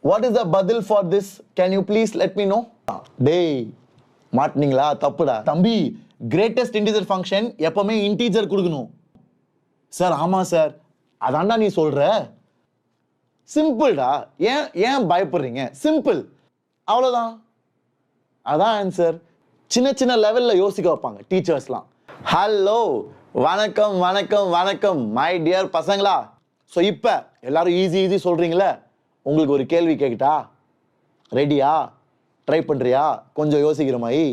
What is the badil for this? Can you please let me know? டேய் மாட்டினீங்களா? தப்புடா தம்பி. Greatest integer function எப்பவுமே integer கொடுக்கணும். Sir ஆமா சார், அதான்டா நீ சொல்ற. சிம்பிள்டா. ஏன் ஏன் பயப்படுறீங்க? சிம்பிள், அவ்வளோதான். அதான் ஆன்சர். சின்ன சின்ன லெவலில் யோசிக்க வைப்பாங்க டீச்சர்ஸ்லாம். ஹலோ, வணக்கம் வணக்கம் வணக்கம் மை டியர் பசங்களா. ஸோ இப்போ எல்லாரும் ஈஸி சொல்கிறீங்களே, உங்களுக்கு ஒரு கேள்வி கேட்கிட்டா? ரெடியா? ட்ரை பண்ணுறியா? கொஞ்சம் யோசிக்கிற மாதிரி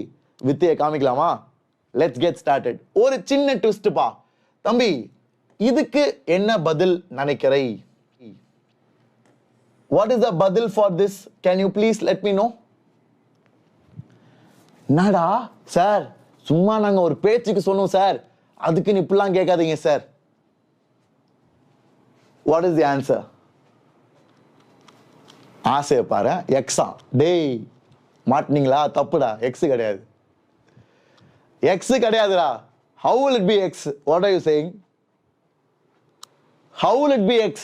வித்தையை காமிக்கலாமா? Let's get started. ஒரு சின்ன ட்விஸ்ட்டுப்பா தம்பி. இதுக்கு என்ன பதில் நினைக்கிறை? வாட் இஸ் த பதில் for this? Can you please let me know? என்னடா சார், சும்மா நாங்கள் ஒரு பேச்சுக்கு சொன்னோம் சார், அதுக்குன்னு இப்படிலாம் கேட்காதீங்க sir. What is the answer? ஆசையை பாரு. எக்ஸா? டேய் மாட்டினீங்களா? தப்புடா. எக்ஸ் கிடையாது. எக்ஸ் கிடையாதுடா. How will it be x? What are you saying? How will it be x?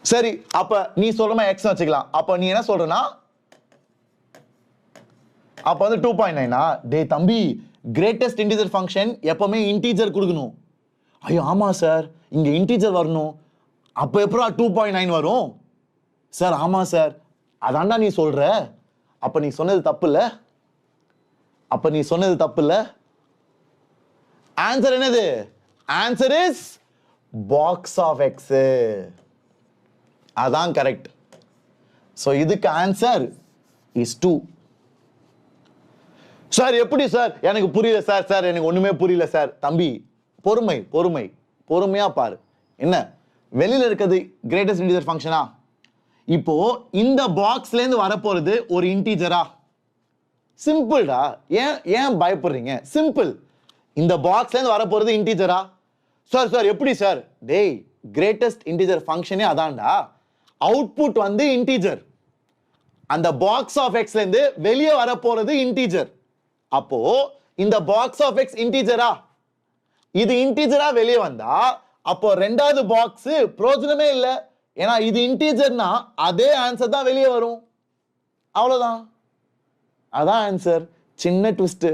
சரி, அப்ப நீ சொல்றமா x வச்சுக்கலாம். அப்ப நீ என்ன சொல்றனா? அப்ப வந்து 2.9. டேய் தம்பி, கிரேட்டஸ்ட் இன்டிஜர் ஃபங்க்ஷன் எப்பவுமே இன்டிஜர் கொடுக்கணும். ஐயோ ஆமா சார், இங்க இன்டிஜர் வரணும். அப்ப எப்பறம் 2.9 வரும்? சார் ஆமா சார், அதான்டா நீ சொல்ற. அப்ப நீ சொன்னது தப்பு இல்ல? அப்ப நீ சொன்னது தப்பு இல்ல? ஆன்சர் என்னது? Answer is box of x. அதான் கரெக்ட். ஸோ இதுக்கு ஆன்சர் இஸ் 2. சார் எப்படி சார்? எனக்கு புரியல சார். சார் எனக்கு ஒண்ணுமே புரியல சார். தம்பி பொறுமை பொறுமை பொறுமையா பாரு. என்ன வெளியில இருக்கிறது கிரேட்டஸ்ட் இன்டிஜர் ஃபங்க்ஷனா? இப்போ இந்த பாக்ஸ்ல இருந்து வரப்போறது ஒரு இன்டிஜரா? சிம்பிள்டா. ஏன் ஏன் பயப்படுறீங்க? சிம்பிள். இந்த பாக்ஸ்ல இருந்து வரப்போறது இன்டிஜரா? சார் சார் எப்படி சார்? டேய் கிரேட்டஸ்ட் இன்டிஜர் ஃபங்க்ஷனே அதான்டா. அவுட்புட் வந்து இன்டிஜர். அந்த பாக்ஸ் ஆஃப் எக்ஸ்ல இருந்து வெளியே வரப்போறது இன்டிஜர். அப்போ இந்த பாக்ஸ் ஆஃப் எக்ஸ் இன்டிஜரா? இது இன்டிஜரா வெளியே வந்தா அப்போ ரெண்டாவது பாக்ஸ் பிரயோஜனமே இல்லை. ஏன்னா இது இன்டிஜர்னா அதே ஆன்சர் தான் வெளியே வரும். அவ்வளோதான். அதான் ஆன்சர். சின்ன ட்விஸ்ட்.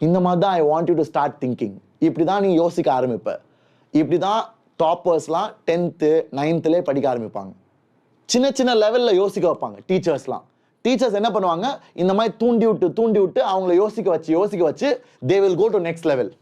இந்த மாதிரி தான் I want you to start thinking. இப்படி தான் நீ யோசிக்க ஆரம்பிப்ப. இப்படி தான் டாப்பர்ஸ்லாம் 10th 9th படிக்க ஆரம்பிப்பாங்க. சின்ன சின்ன லெவலில் யோசிக்க வைப்பாங்க டீச்சர்ஸ்லாம். டீச்சர்ஸ் என்ன பண்ணுவாங்க, இந்த மாதிரி தூண்டி விட்டு அவங்கள யோசிக்க வச்சு they will go to next level.